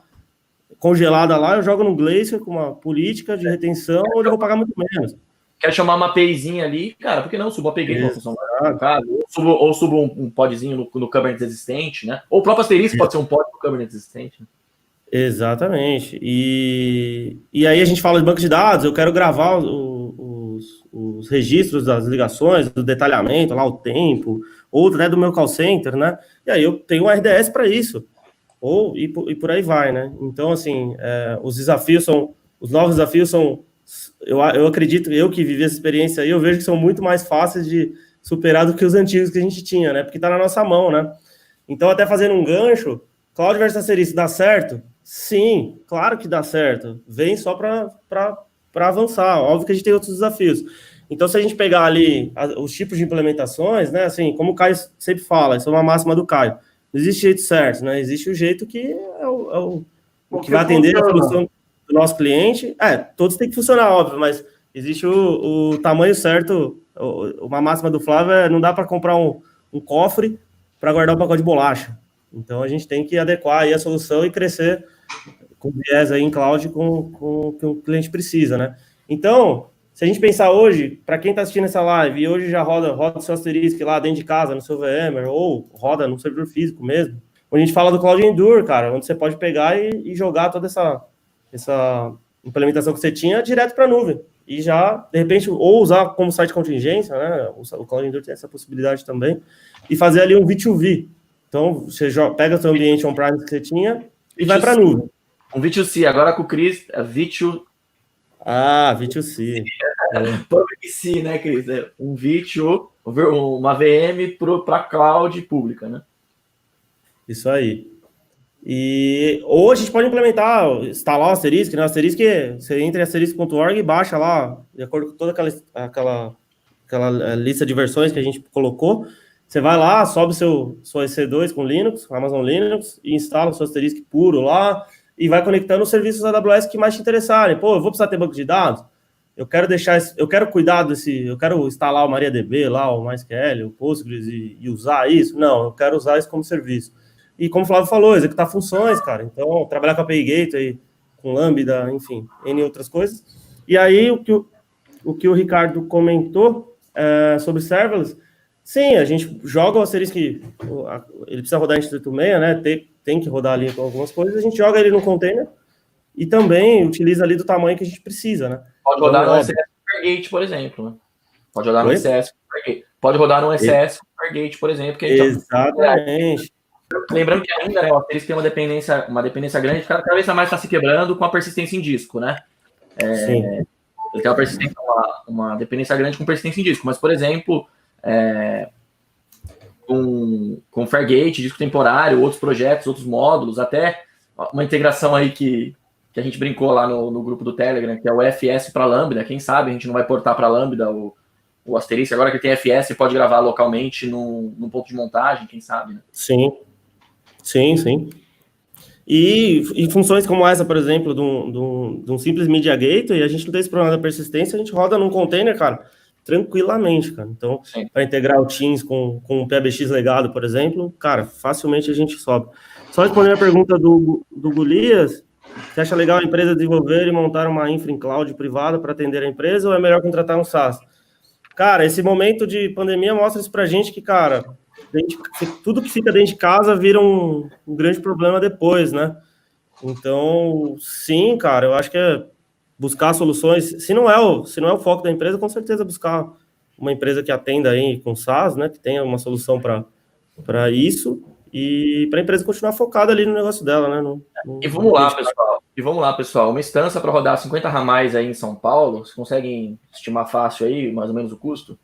congelada lá, eu jogo no Glacier com uma política de retenção, onde eu vou pagar muito menos. Quer chamar uma APIzinha ali, cara, por que não? Subo a API uma função cara, ou subo um podzinho no Kubernetes existente, né? Ou o próprio asterisco pode ser um pod no Kubernetes existente, né? Exatamente. E aí a gente fala de banco de dados, eu quero gravar os os registros das ligações, do detalhamento, lá o tempo, ou até do meu call center, né? E aí eu tenho um RDS para isso, e por aí vai, né? Então, assim, os novos desafios são, eu acredito, eu que vivi essa experiência aí, eu vejo que são muito mais fáceis de superar do que os antigos que a gente tinha, né? Porque tá na nossa mão, né? Então, até fazendo um gancho, Cloud versus Asterisco, dá certo? Sim, claro que dá certo. Vem só para avançar. Óbvio que a gente tem outros desafios. Então, se a gente pegar ali os tipos de implementações, né? Assim, como o Caio sempre fala, isso é uma máxima do Caio. Não existe jeito certo, né? Existe o jeito que é o que vai atender a solução do nosso cliente. Todos têm que funcionar, óbvio, mas existe o tamanho certo. Uma máxima do Flávio é não dá para comprar um cofre para guardar um pacote de bolacha. Então, a gente tem que adequar aí a solução e crescer com viés aí em cloud com o que o cliente precisa, né? Então, se a gente pensar hoje, para quem está assistindo essa live, e hoje já roda o seu Asterisk lá dentro de casa, no seu VMware, ou roda no servidor físico mesmo, onde a gente fala do Cloud Endure, cara, onde você pode pegar e jogar toda essa implementação que você tinha direto para a nuvem. E já, de repente, ou usar como site de contingência, né? O Cloud Endure tem essa possibilidade também, e fazer ali um V2V. Então, você pega o seu ambiente on-premise que você tinha e vai para a nuvem. Um V2C, agora com o Cris, é V2... V2C. V2C, né, Cris? É um V2, uma VM para cloud pública, né? Isso aí. Ou a gente pode instalar o Asterisk, né? O Asterisk, você entra em asterisk.org e baixa lá, de acordo com toda aquela lista de versões que a gente colocou. Você vai lá, sobe sua EC2 com Linux, Amazon Linux, e instala o seu Asterisk puro lá, e vai conectando os serviços AWS que mais te interessarem. Pô, eu vou precisar ter banco de dados? Eu quero cuidar eu quero instalar o MariaDB lá, o MySQL, o Postgres e usar isso? Não, eu quero usar isso como serviço. E como o Flávio falou, executar funções, cara. Então, trabalhar com API Gateway, com Lambda, enfim, N outras coisas. E aí, o que o Ricardo comentou sobre serverless, sim, a gente joga o Asterisk, ele precisa rodar em Instituto 6, né? Tem que rodar ali com algumas coisas, a gente joga ele no container e também utiliza ali do tamanho que a gente precisa, né? Pode rodar no SSH Fargate, por exemplo, né? Pode rodar no SSH Fargate. Pode rodar no SSH Fargate, por exemplo. Que Exatamente. Lembrando que ainda, né, o Asterisk tem uma dependência grande, cada vez mais está se quebrando com a persistência em disco, né? Sim. Ele tem uma dependência grande com persistência em disco, mas, por exemplo, com Fargate, disco temporário, outros projetos, outros módulos, até uma integração aí que a gente brincou lá no grupo do Telegram, que é o FS para Lambda. Quem sabe a gente não vai portar para Lambda o Asterisk, agora que tem FS, pode gravar localmente num ponto de montagem, quem sabe, né? Sim. E funções como essa, por exemplo, de um simples Media Gateway, a gente não tem esse problema da persistência, a gente roda num container, cara, tranquilamente, cara. Então, para integrar o Teams com o PBX legado, por exemplo, cara, facilmente a gente sobe. Só respondendo a pergunta do Golias, você acha legal a empresa desenvolver e montar uma infra em cloud privada para atender a empresa, ou é melhor contratar um SaaS? Cara, esse momento de pandemia mostra isso pra gente que, cara, tudo que fica dentro de casa vira um grande problema depois, né? Então, sim, cara, eu acho que é buscar soluções, se não é o foco da empresa, com certeza buscar uma empresa que atenda aí com SaaS, né, que tenha uma solução para isso, e para a empresa continuar focada ali no negócio dela, né? E vamos lá, pessoal. Uma instância para rodar 50 ramais aí em São Paulo, vocês conseguem estimar fácil aí, mais ou menos, o custo?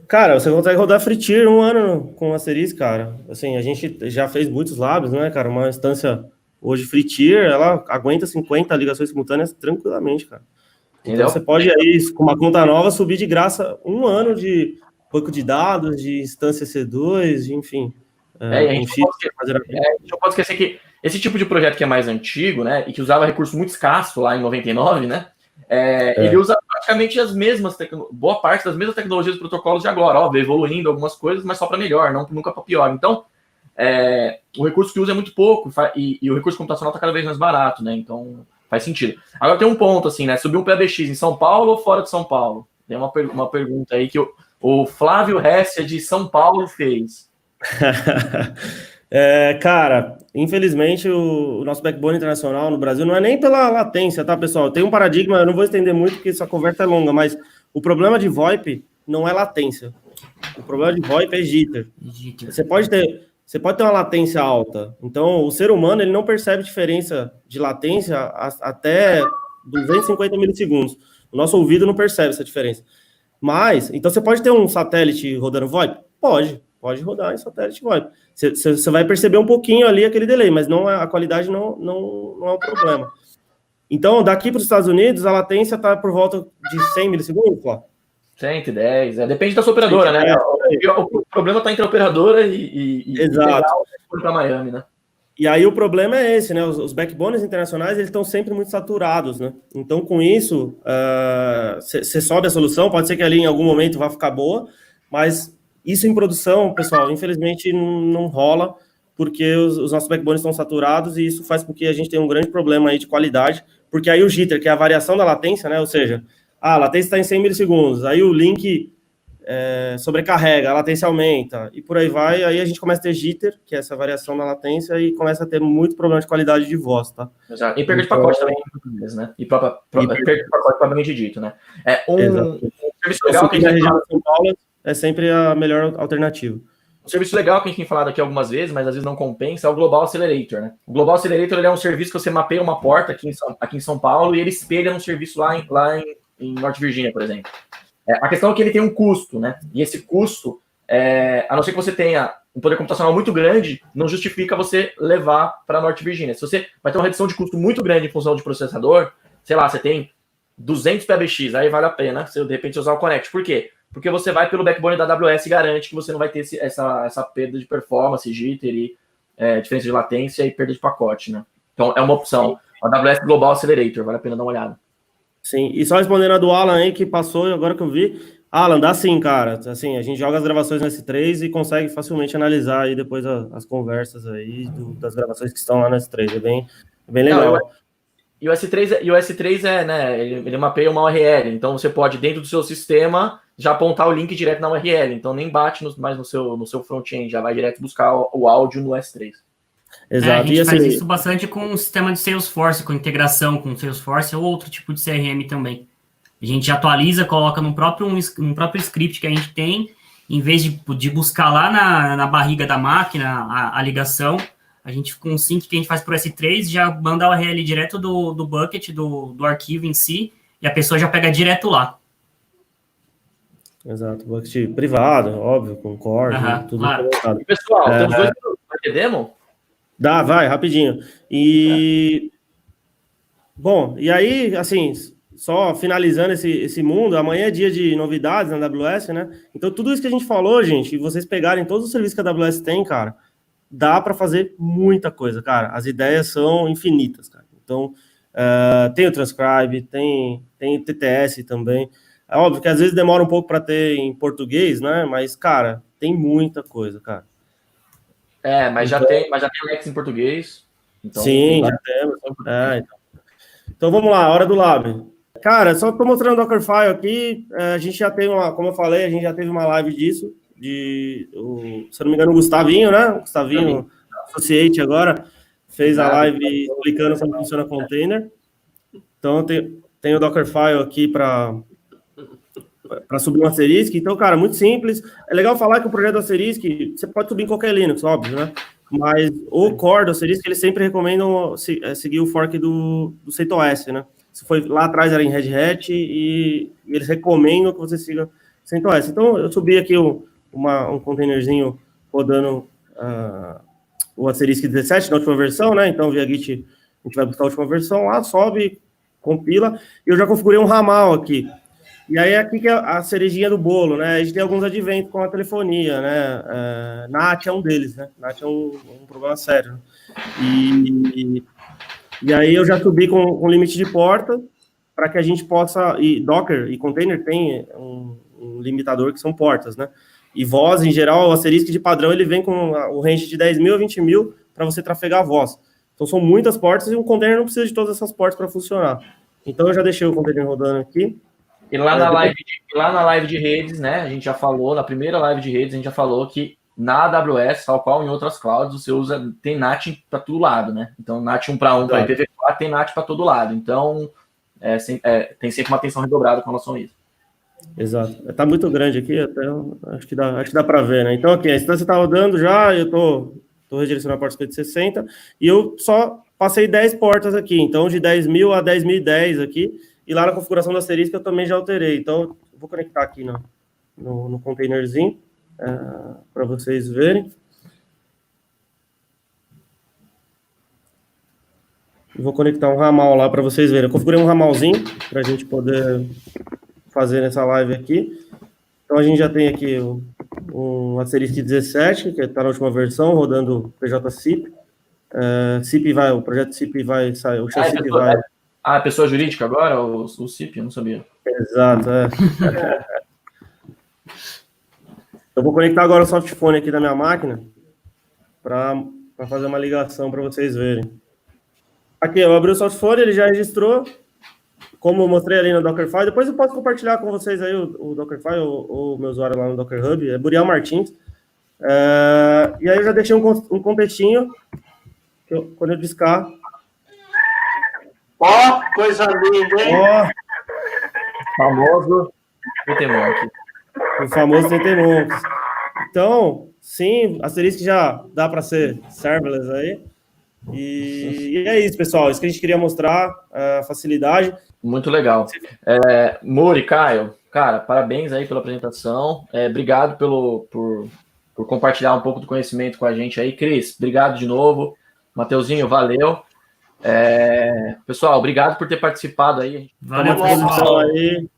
Cara, você consegue rodar free tier 1 ano com a Asterisk, cara. Assim, a gente já fez muitos labs, né, cara? Uma instância hoje free tier, ela aguenta 50 ligações simultâneas tranquilamente, cara. Entendeu? Então você pode aí, com uma conta nova, subir de graça 1 ano de banco de dados, de instância C2, enfim. A gente não pode esquecer que esse tipo de projeto que é mais antigo, né, e que usava recurso muito escasso lá em 99, né, ele usa praticamente as mesmas boa parte das mesmas tecnologias e protocolos de agora, óbvio, evoluindo algumas coisas, mas só para melhor, nunca para pior. Então, o recurso que usa é muito pouco e o recurso computacional está cada vez mais barato, né? Então, faz sentido. Agora tem um ponto, assim, né? Subir um PBX em São Paulo ou fora de São Paulo? Tem uma pergunta aí que o Flávio Hessia de São Paulo fez. Cara, infelizmente o nosso backbone internacional no Brasil não é nem pela latência, tá, pessoal? Tem um paradigma, eu não vou estender muito porque essa conversa é longa, mas O problema de VoIP não é latência. O problema de VoIP é jitter. Você pode ter uma latência alta. Então, o ser humano ele não percebe diferença de latência até 250 milissegundos. O nosso ouvido não percebe essa diferença. Mas, então você pode ter um satélite rodando VoIP? Pode rodar em satélite VoIP. Você vai perceber um pouquinho ali aquele delay, mas a qualidade não é um problema. Então, daqui para os Estados Unidos, a latência está por volta de 100 milissegundos, Flá? 110, depende da sua operadora, né? O problema está entre a operadora e Exato. Para Miami, né? E aí o problema é esse, né? Os backbones internacionais, eles estão sempre muito saturados, né? Então, com isso, você sobe a solução, pode ser que ali em algum momento vá ficar boa, mas isso em produção, pessoal, infelizmente não rola, porque os nossos backbones estão saturados e isso faz com que a gente tenha um grande problema aí de qualidade, porque aí o jitter, que é a variação da latência, né? Ou seja, a latência está em 100 milissegundos, aí o link sobrecarrega, a latência aumenta, e por aí vai, aí a gente começa a ter jitter, que é essa variação da latência, e começa a ter muito problema de qualidade de voz, tá? Exato. E perda de pacote também, né? E perda de pacote propriamente dito, né? Um serviço legal que a gente fala São Paulo é sempre a melhor alternativa. Um serviço legal que a gente tem falado aqui algumas vezes, mas às vezes não compensa, é o Global Accelerator, né? O Global Accelerator ele é um serviço que você mapeia uma porta aqui em São Paulo e ele espelha um serviço lá em Norte Virgínia, por exemplo. A questão é que ele tem um custo, né? E esse custo, a não ser que você tenha um poder computacional muito grande, não justifica você levar para Norte Virgínia. Se você vai ter uma redução de custo muito grande em função de processador, sei lá, você tem 200 PBX, aí vale a pena você, de repente, usar o Connect. Por quê? Porque você vai pelo backbone da AWS e garante que você não vai ter essa perda de performance, jitter e diferença de latência e perda de pacote, né? Então, é uma opção. O AWS Global Accelerator, vale a pena dar uma olhada. Sim, e só respondendo a do Alan aí, que passou agora que eu vi. Alan, dá sim, cara. Assim, a gente joga as gravações no S3 e consegue facilmente analisar aí depois as conversas aí das gravações que estão lá no S3. É bem legal. Não, e o S3 né, ele mapeia uma URL, então você pode, dentro do seu sistema, já apontar o link direto na URL, então nem bate mais no seu front-end, já vai direto buscar o áudio no S3. Exato. A gente e faz assim, isso bastante com o sistema de Salesforce, com integração com Salesforce ou outro tipo de CRM também. A gente atualiza, coloca no próprio script que a gente tem, em vez de buscar lá na barriga da máquina a ligação, a gente, com o sync que a gente faz por S3, já manda a URL direto do bucket, do arquivo em si, e a pessoa já pega direto lá. Exato, bucket privado, óbvio, com core, tudo claro. E pessoal, temos 2 minutos, vai ter demo? Vai, rapidinho. E, bom, e aí, assim, só finalizando esse mundo, amanhã é dia de novidades na AWS, né? Então, tudo isso que a gente falou, gente, e vocês pegarem todos os serviços que a AWS tem, cara, dá para fazer muita coisa, cara. As ideias são infinitas, cara. Então, tem o Transcribe, tem o TTS também. É óbvio que às vezes demora um pouco para ter em português, né? Mas, cara, tem muita coisa, cara. Mas já tem Alex em português. Então, sim, já temos. Então vamos lá, hora do lab. Cara, só estou mostrando o Dockerfile aqui. A gente já tem como eu falei, a gente já teve uma live disso. Se eu não me engano, o Gustavinho, né? O Gustavinho, Associate agora, fez a live explicando como funciona container. Então tem o Dockerfile aqui para subir um Asterisk. Então, cara, muito simples. É legal falar que o projeto do Asterisk, você pode subir em qualquer Linux, óbvio, né? Mas o core do Asterisk, eles sempre recomendam seguir o fork do CentOS, né? Se foi lá atrás era em Red Hat e eles recomendam que você siga CentOS. Então, eu subi aqui um containerzinho rodando o Asterisk 17 na última versão, né? Então, via Git, a gente vai buscar a última versão lá, sobe, compila. E eu já configurei um ramal aqui. E aí, aqui que é a cerejinha do bolo, né? A gente tem alguns adventos com a telefonia, né? NAT é um deles, né? NAT é um problema sério. Né? E aí, eu já subi com limite de porta para que a gente possa... E Docker e container tem um limitador que são portas, né? E voz, em geral, o Asterisk de padrão, ele vem com o range de 10 mil a 20 mil para você trafegar a voz. Então, são muitas portas e um container não precisa de todas essas portas para funcionar. Então, eu já deixei o container rodando aqui. E lá na live de redes, né, a gente já falou, na primeira live de redes, a gente já falou que na AWS, tal qual em outras clouds, você tem NAT para todo lado, né? Então, NAT 1 para 1 para IPv4 tem NAT para todo lado. Então, tem sempre uma atenção redobrada com relação a isso. Exato. Tá muito grande aqui, até acho que dá para ver, né? Então, aqui, a instância está rodando já, eu tô redirecionando a porta 5060, e eu só passei 10 portas aqui, então de 10.000 a 10.010 aqui, e lá na configuração da asterisco eu também já alterei. Então, eu vou conectar aqui no containerzinho, para vocês verem. Eu vou conectar um ramal lá para vocês verem. Eu configurei um ramalzinho para a gente poder fazer nessa live aqui. Então a gente já tem aqui um Asterisk 17, que está na última versão, rodando PJ-CIP. O projeto CIP vai sair, o CIP vai... Ah, pessoa jurídica agora, o CIP? Eu não sabia. Exato, Eu vou conectar agora o softphone aqui da minha máquina para fazer uma ligação para vocês verem. Aqui, eu abri o softphone, ele já registrou, como eu mostrei ali no Dockerfy. Depois eu posso compartilhar com vocês aí o Dockerfy, o meu usuário lá no Docker Hub, é Burial Martins. E aí eu já deixei um contextinho, quando eu discar... Ó, coisa linda, hein? Ó, Famoso TT-Monk. o famoso TT-Monk. Então, sim, Asterisk já dá para ser serverless aí. E é isso, pessoal. Isso que a gente queria mostrar, a facilidade. Muito legal. Muri, Caio, cara, parabéns aí pela apresentação. Obrigado por compartilhar um pouco do conhecimento com a gente aí. Cris, obrigado de novo. Mateuzinho, valeu. Pessoal, obrigado por ter participado aí. Valeu, Estamos à disposição pessoal. aí.